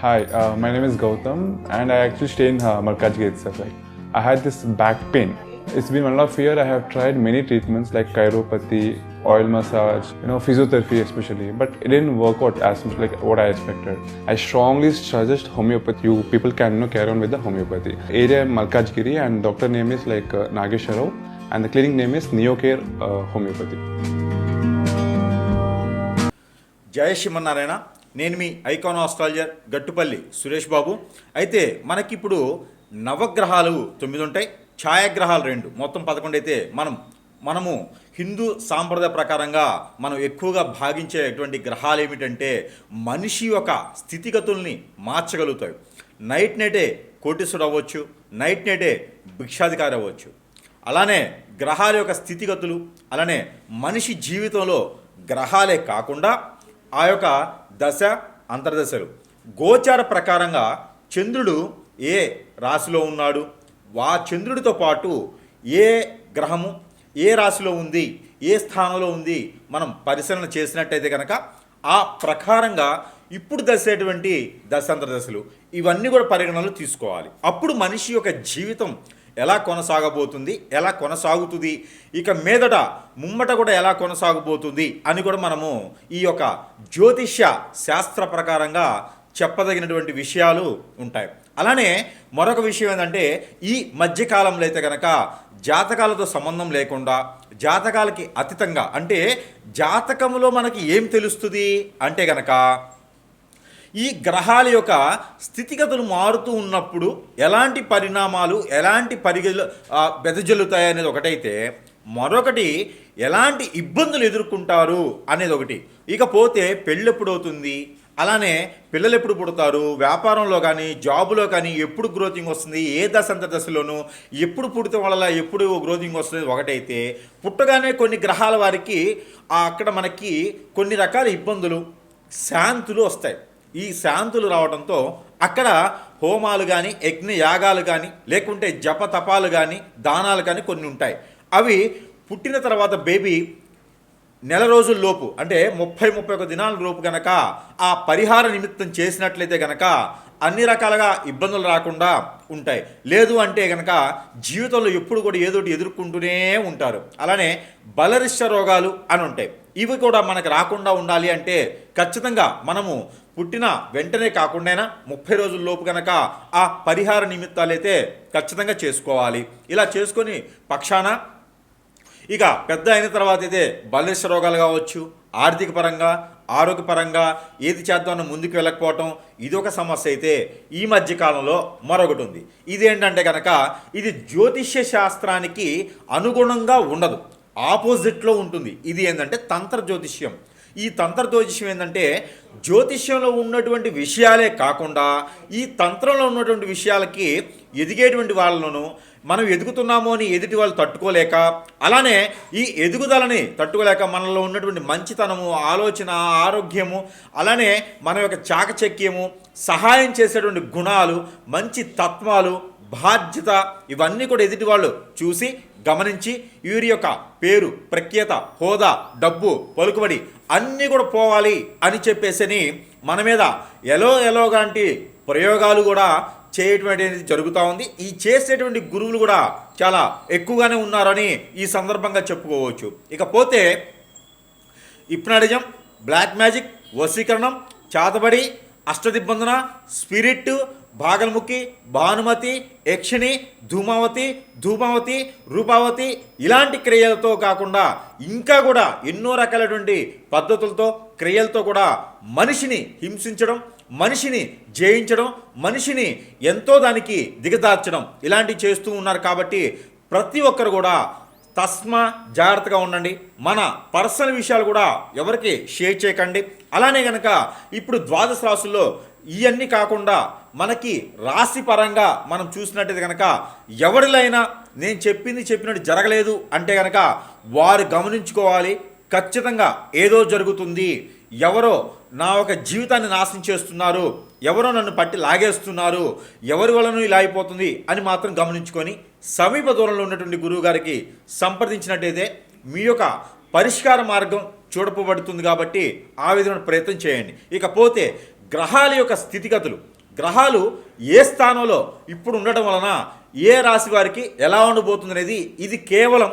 Hi, my name is Gautam, and I actually stay in Malkajgiri itself. Like, I had this back pain. It's been 1.5 years. I have tried many treatments like chiropathy, oil massage, physiotherapy especially, but it didn't work out as much like what I expected. I strongly suggest homeopathy. You people can carry on with the homeopathy. Area Malkajgiri, and doctor name is like Nagesha Rao, and the clinic name is Neocare Homeopathy. జయ శ్రీమన్నారాయణ. నేను మీ icon astrologer Gattupalli Suresh Babu. అయితే మనకిప్పుడు నవగ్రహాలు 9 ఉంటాయి, ఛాయాగ్రహాలు 2, మొత్తం 11 అయితే మనము హిందూ సాంప్రదాయ ప్రకారంగా మనం ఎక్కువగా భావించేటువంటి గ్రహాలు ఏమిటంటే మనిషి యొక్క స్థితిగతుల్ని మార్చగలుగుతాయి. నైటే కోటీశ్వరుడు అవ్వచ్చు, నైటే భిక్షాధికారి అవ్వచ్చు. అలానే గ్రహాల యొక్క స్థితిగతులు, అలానే మనిషి జీవితంలో గ్రహాలే కాకుండా ఆ యొక్క దశ అంతర్దశలు గోచార ప్రకారంగా చంద్రుడు ఏ రాశిలో ఉన్నాడు, చంద్రుడితో పాటు ఏ గ్రహము ఏ రాశిలో ఉంది, ఏ స్థానంలో ఉంది మనం పరిశీలన చేసినట్టయితే కనుక ఆ ప్రకారంగా ఇప్పుడు దశేటువంటి దశాంతర్దశలు ఇవన్నీ కూడా పరిగణనలు తీసుకోవాలి. అప్పుడు మనిషి యొక్క జీవితం ఎలా కొనసాగబోతుంది, ఎలా కొనసాగుతుంది, ఇక మీదట ముమ్మట కూడా ఎలా కొనసాగబోతుంది అని కూడా మనము ఈ యొక్క జ్యోతిష్య శాస్త్ర ప్రకారంగా చెప్పదగినటువంటి విషయాలు ఉంటాయి. అలానే మరొక విషయం ఏంటంటే ఈ మధ్యకాలంలో అయితే కనుక జాతకాలతో సంబంధం లేకుండా జాతకాలకి అతీతంగా, అంటే జాతకంలో మనకి ఏం తెలుస్తుంది అంటే కనుక ఈ గ్రహాల యొక్క స్థితిగతులు మారుతూ ఉన్నప్పుడు ఎలాంటి పరిణామాలు ఎలాంటి వెదజల్లుతాయి అనేది ఒకటైతే, మరొకటి ఎలాంటి ఇబ్బందులు ఎదుర్కొంటారు అనేది ఒకటి. ఇకపోతే పెళ్ళి ఎప్పుడు అవుతుంది, అలానే పిల్లలు ఎప్పుడు పుడతారు, వ్యాపారంలో కానీ జాబులో కానీ ఎప్పుడు గ్రోతింగ్ వస్తుంది, ఏ దశలోనూ ఎప్పుడు పుడితే వల్ల ఎప్పుడు గ్రోతింగ్ వస్తుంది ఒకటైతే, పుట్టగానే కొన్ని గ్రహాల వారికి అక్కడ మనకి కొన్ని రకాల ఇబ్బందులు శాంతులు వస్తాయి. ఈ శాంతులు రావడంతో అక్కడ హోమాలు కానీ యజ్ఞ యాగాలు కానీ లేకుంటే జప తపాలు కానీ దానాలు కానీ కొన్ని ఉంటాయి. అవి పుట్టిన తర్వాత బేబీ నెల రోజుల లోపు, అంటే 30-31 దినాల లోపు కనుక ఆ పరిహార నిమిత్తం చేసినట్లయితే కనుక అన్ని రకాలుగా ఇబ్బందులు రాకుండా ఉంటాయి. లేదు అంటే కనుక జీవితంలో ఎప్పుడు కూడా ఏదోటి ఎదుర్కొంటూనే ఉంటారు. అలానే బలరిష్ట రోగాలు అని ఉంటాయి. ఇవి కూడా మనకు రాకుండా ఉండాలి అంటే ఖచ్చితంగా మనము పుట్టిన వెంటనే కాకుండా 30 రోజుల లోపు కనుక ఆ పరిహార నిమిత్తాలైతే ఖచ్చితంగా చేసుకోవాలి. ఇలా చేసుకొని పక్షాన ఇక పెద్ద అయిన తర్వాత అయితే బలరిష్ట రోగాలు కావచ్చు, ఆర్థిక పరంగా ఆరోగ్యపరంగా ఏది చేద్దామని ముందుకు వెళ్ళకపోవటం ఇదొక సమస్య అయితే, ఈ మధ్యకాలంలో మరొకటి ఉంది. ఇదేంటంటే కనుక ఇది జ్యోతిష్య శాస్త్రానికి అనుగుణంగా ఉండదు, ఆపోజిట్లో ఉంటుంది. ఇది ఏంటంటే తంత్ర జ్యోతిష్యం. ఈ తంత్ర జ్యోతిష్యం ఏంటంటే జ్యోతిష్యంలో ఉన్నటువంటి విషయాలే కాకుండా ఈ తంత్రంలో ఉన్నటువంటి విషయాలకి ఎదిగేటువంటి వాళ్ళను మనం ఎదుగుతున్నామో అని ఎదుటి వాళ్ళు తట్టుకోలేక, అలానే ఈ ఎదుగుదలని తట్టుకోలేక మనలో ఉన్నటువంటి మంచితనము, ఆలోచన, ఆరోగ్యము, అలానే మన యొక్క చాకచక్యము, సహాయం చేసేటువంటి గుణాలు, మంచి తత్వాలు, బాధ్యత ఇవన్నీ కూడా ఎదుటి వాళ్ళు చూసి గమనించి వీరి యొక్క పేరు, ప్రఖ్యాత, హోదా, డబ్బు, పలుకుబడి అన్నీ కూడా పోవాలి అని చెప్పేసి మన మీద ఎలాంటి ప్రయోగాలు కూడా చేయటువంటి జరుగుతూ ఉంది. ఈ చేసేటువంటి గురువులు కూడా చాలా ఎక్కువగానే ఉన్నారని ఈ సందర్భంగా చెప్పుకోవచ్చు. ఇకపోతే హిప్నాటిజం, బ్లాక్ మ్యాజిక్, వశీకరణం, చాతబడి, అష్టదిబ్బందన, స్పిరిట్, భాగల్ముఖి, భానుమతి, యక్షిణి, ధూమావతి, రూపావతి ఇలాంటి క్రియలతో కాకుండా ఇంకా కూడా ఎన్నో రకాలైనటువంటి పద్ధతులతో క్రియలతో కూడా మనిషిని హింసించడం, మనిషిని జయించడం, మనిషిని ఎంతో దానికి దిగదార్చడం ఇలాంటివి చేస్తూ ఉన్నారు. కాబట్టి ప్రతి ఒక్కరు కూడా జాగ్రత్తగా ఉండండి. మన పర్సనల్ విషయాలు కూడా ఎవరికి షేర్ చేయకండి. అలానే కనుక ఇప్పుడు ద్వాదశ రాశుల్లో ఇవన్నీ కాకుండా మనకి రాశి పరంగా మనం చూసినట్టయితే కనుక ఎవరిలైనా నేను చెప్పినట్టు జరగలేదు అంటే కనుక వారు గమనించుకోవాలి. ఖచ్చితంగా ఏదో జరుగుతుంది, ఎవరో నా ఒక జీవితాన్ని నాశనం చేస్తున్నారు, ఎవరో నన్ను పట్టి లాగేస్తున్నారు, ఎవరి వలన ఇలా అయిపోతుంది అని మాత్రం గమనించుకొని సమీప దూరంలో ఉన్నటువంటి గురువు గారికి సంప్రదించినట్టయితే మీ యొక్క పరిష్కార మార్గం చూడపబడుతుంది. కాబట్టి ఆ విధమైన ప్రయత్నం చేయండి. ఇకపోతే గ్రహాల యొక్క స్థితిగతులు గ్రహాలు ఏ స్థానంలో ఇప్పుడు ఉండటం వలన ఏ రాశి వారికి ఎలా ఉండబోతుంది అనేది ఇది కేవలం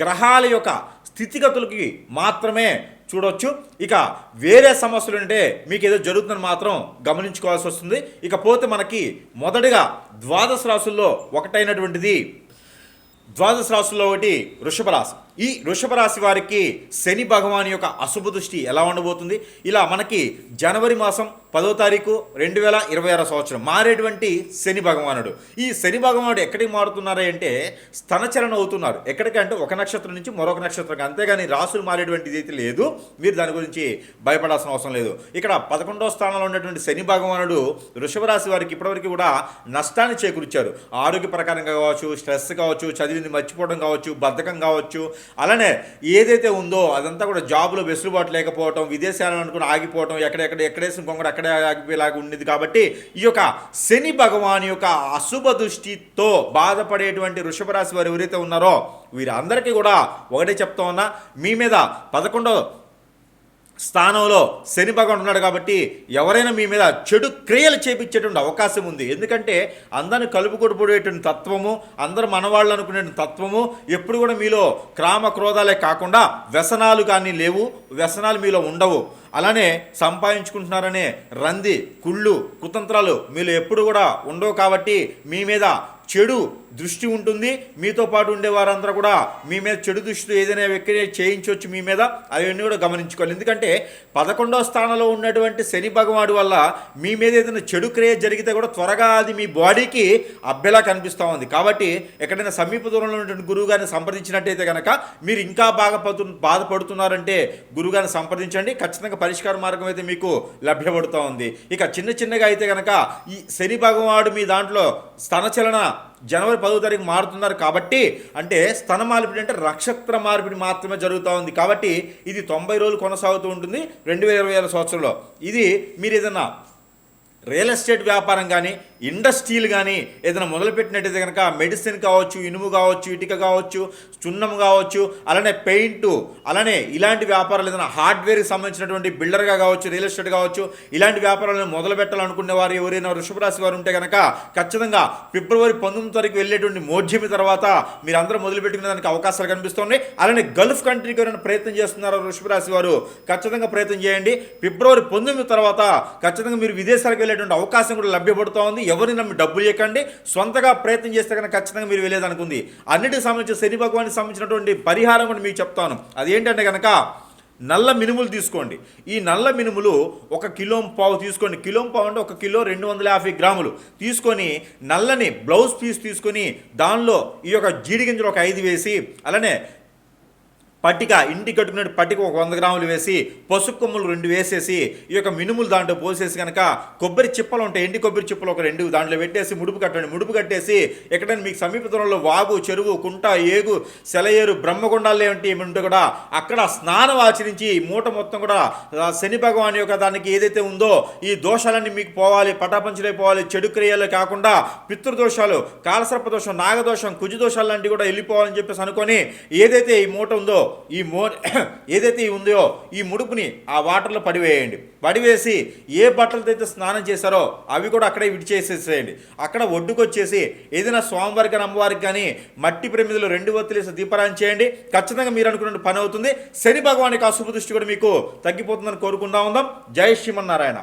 గ్రహాల యొక్క స్థితిగతులకి మాత్రమే చూడొచ్చు. ఇక వేరే సమస్యలు అంటే మీకు ఏదో జరుగుతుందని మాత్రం గమనించుకోవాల్సి వస్తుంది. ఇకపోతే మనకి మొదటిగా ద్వాదశ రాశుల్లో ఒకటైనటువంటిది వృషభ రాశి. ఈ వృషభ రాశి వారికి శని భగవాన్ యొక్క అశుభ దృష్టి ఎలా ఉండబోతుంది? ఇలా మనకి జనవరి మాసం 10వ తారీఖు 2026 సంవత్సరం మారేటువంటి శని భగవానుడు. ఈ శని భగవానుడు ఎక్కడికి మారుతున్నారు అంటే స్థనచలనం అవుతున్నారు. ఎక్కడికంటే ఒక నక్షత్రం నుంచి మరొక నక్షత్రం, అంతేగాని రాసులు మారేటువంటిది అయితే లేదు. మీరు దాని గురించి భయపడాల్సిన అవసరం లేదు. ఇక్కడ 11వ స్థానంలో ఉన్నటువంటి శని భగవానుడు వృషభ రాశి వారికి ఇప్పటివరకు కూడా నష్టాన్ని చేకూర్చారు. ఆరోగ్య ప్రకారంగా కావచ్చు, స్ట్రెస్ కావచ్చు, చదివింది మర్చిపోవడం కావచ్చు, బద్ధకం కావచ్చు, అలానే ఏదైతే ఉందో అదంతా కూడా జాబులో వెసులుబాటు లేకపోవటం, విదేశాలను అనుకుని ఆగిపోవటం, ఎక్కడేసిన కొంగడు అక్కడే ఆగిపోయేలాగా ఉండేది. కాబట్టి ఈ యొక్క శని భగవాన్ యొక్క అశుభ దృష్టితో బాధపడేటువంటి వృషభ రాశి వారు ఎవరైతే ఉన్నారో వీరందరికీ కూడా ఒకటే చెప్తా ఉన్నా, మీ మీద 11వ స్థానంలో శని భగవాన్ ఉన్నాడు. కాబట్టి ఎవరైనా మీ మీద చెడు క్రియలు చేపించేటువంటి అవకాశం ఉంది. ఎందుకంటే అందరిని కలుపుకొడిపోయేటువంటి తత్వము, అందరూ మనవాళ్ళు అనుకునే తత్వము ఎప్పుడు కూడా మీలో క్రామ క్రోధాలే కాకుండా వ్యసనాలు కానీ లేవు, వ్యసనాలు మీలో ఉండవు. అలానే సంపాదించుకుంటున్నారనే రంది, కుళ్ళు, కుతంత్రాలు మీలో ఎప్పుడు కూడా ఉండవు. కాబట్టి మీ మీద చెడు దృష్టి ఉంటుంది. మీతో పాటు ఉండే వారందరూ కూడా మీ మీద చెడు దృష్టి ఏదైనా ఎక్కడే చేయించవచ్చు మీ మీద, అవన్నీ కూడా గమనించుకోవాలి. ఎందుకంటే 11వ స్థానంలో ఉన్నటువంటి శని భగవానుడి వల్ల మీ మీద ఏదైనా చెడు క్రియ జరిగితే కూడా త్వరగా అది మీ బాడీకి అబ్బెలా కనిపిస్తూ ఉంది. కాబట్టి ఎక్కడైనా సమీప దూరంలో ఉన్నటువంటి గురువు గారిని సంప్రదించినట్టయితే కనుక మీరు ఇంకా బాధపడుతున్నారంటే గురువు గారిని సంప్రదించండి. ఖచ్చితంగా పరిష్కార మార్గం అయితే మీకు లభ్యపడుతూ ఉంది. ఇక చిన్నగా అయితే కనుక ఈ శని భగవానుడు మీ దాంట్లో స్థనచలన జనవరి 10వ తారీఖు మారుతున్నారు. కాబట్టి అంటే స్థన మార్పిడి అంటే నక్షత్ర మార్పిడి మాత్రమే జరుగుతూ ఉంది. కాబట్టి ఇది 90 రోజులు కొనసాగుతూ ఉంటుంది 2026 సంవత్సరంలో. ఇది మీరు ఏదైనా రియల్ ఎస్టేట్ వ్యాపారం కానీ, ఇండస్ట్రీలు కానీ ఏదైనా మొదలుపెట్టినట్టయితే కనుక మెడిసిన్ కావచ్చు, ఇనుము కావచ్చు, ఇటుక కావచ్చు, చున్నం కావచ్చు, అలానే పెయింటు, అలానే ఇలాంటి వ్యాపారాలు ఏదైనా హార్డ్వేర్కి సంబంధించినటువంటి బిల్డర్గా కావచ్చు, రియల్ ఎస్టేట్ కావచ్చు, ఇలాంటి వ్యాపారాలను మొదలు పెట్టాలనుకునే వారు ఎవరైనా వృషభ రాశి వారు ఉంటే కనుక ఖచ్చితంగా ఫిబ్రవరి 19వ తారీఖు వెళ్ళేటువంటి మోడ్యమి తర్వాత మీరు అందరూ మొదలుపెట్టుకునే దానికి అవకాశాలు కనిపిస్తున్నాయి. అలానే గల్ఫ్ కంట్రీకి ఎవరైనా ప్రయత్నం చేస్తున్నారో వృషభ రాశి వారు ఖచ్చితంగా ప్రయత్నం చేయండి. ఫిబ్రవరి 19 తర్వాత ఖచ్చితంగా మీరు విదేశాలకు వెళ్ళేటువంటి అవకాశం కూడా లభ్యపడుతూ ఉంది. ఎవరిని నమ్మి డబ్బులు ఇవ్వకండి, సొంతగా ప్రయత్నం చేస్తే కనుక ఖచ్చితంగా మీరు వెళ్ళేదనుకుంది. అన్నిటికి సంబంధించి శని భగవానికి సంబంధించినటువంటి పరిహారం కూడా మీకు చెప్తాను. అదేంటంటే కనుక నల్ల మినుములు తీసుకోండి. ఈ నల్ల మినుములు 1 కిలో పావు తీసుకోండి. కిలో పావు అంటే 1 కిలో 250 గ్రాములు తీసుకొని నల్లని బ్లౌజ్ పీస్ తీసుకొని దానిలో ఈ యొక్క జీడి గింజలు ఒక 5 వేసి, అలానే పట్టిక ఇంటికి కట్టుకునే పట్టిక ఒక 100 గ్రాములు వేసి, పసుపు కొమ్ములు 2 వేసేసి, ఈ యొక్క మినుములు దాంట్లో పోసేసి కనుక కొబ్బరి చిప్పలు ఉంటాయి, ఎండి కొబ్బరి చిప్పలు ఒక 2 దాంట్లో పెట్టేసి ముడుపు కట్టండి. ముడుపు కట్టేసి ఎక్కడైనా మీకు సమీప దూరంలో వాగు, చెరువు, కుంట, ఏగు, సెలయేరు, బ్రహ్మగుండాలు ఏమిటి ఏమిటో కూడా అక్కడ స్నానం ఆచరించి మూట మొత్తం కూడా శని భగవాన్ యొక్క దానికి ఏదైతే ఉందో ఈ దోషాలన్నీ మీకు పోవాలి, పటాపంచలైపోవాలి. చెడు క్రియలు కాకుండా పితృదోషాలు, కాలసర్ప దోషం, నాగదోషం, కుజు దోషాలు లాంటివి కూడా వెళ్ళిపోవాలని చెప్పేసి అనుకొని ఏదైతే ఈ మూట ఉందో ఏదైతే ఉందో ఈ ముడుపుని ఆ వాటర్లో పడివేయండి. పడివేసి ఏ బట్టలతో అయితే స్నానం చేశారో అవి కూడా అక్కడే విడిచేసేసేయండి. అక్కడ ఒడ్డుకొచ్చేసి ఏదైనా స్వామివారికి కానీ అమ్మవారికి కానీ మట్టి ప్రమిదలు 2 ఒత్తులేసి దీపారాయణ చేయండి. ఖచ్చితంగా మీరు అనుకున్న పని అవుతుంది. శని భగవానికి అశుభ దృష్టి కూడా మీకు తగ్గిపోతుందని కోరుకుంటా ఉందాం. జై శ్రీమన్నారాయణ.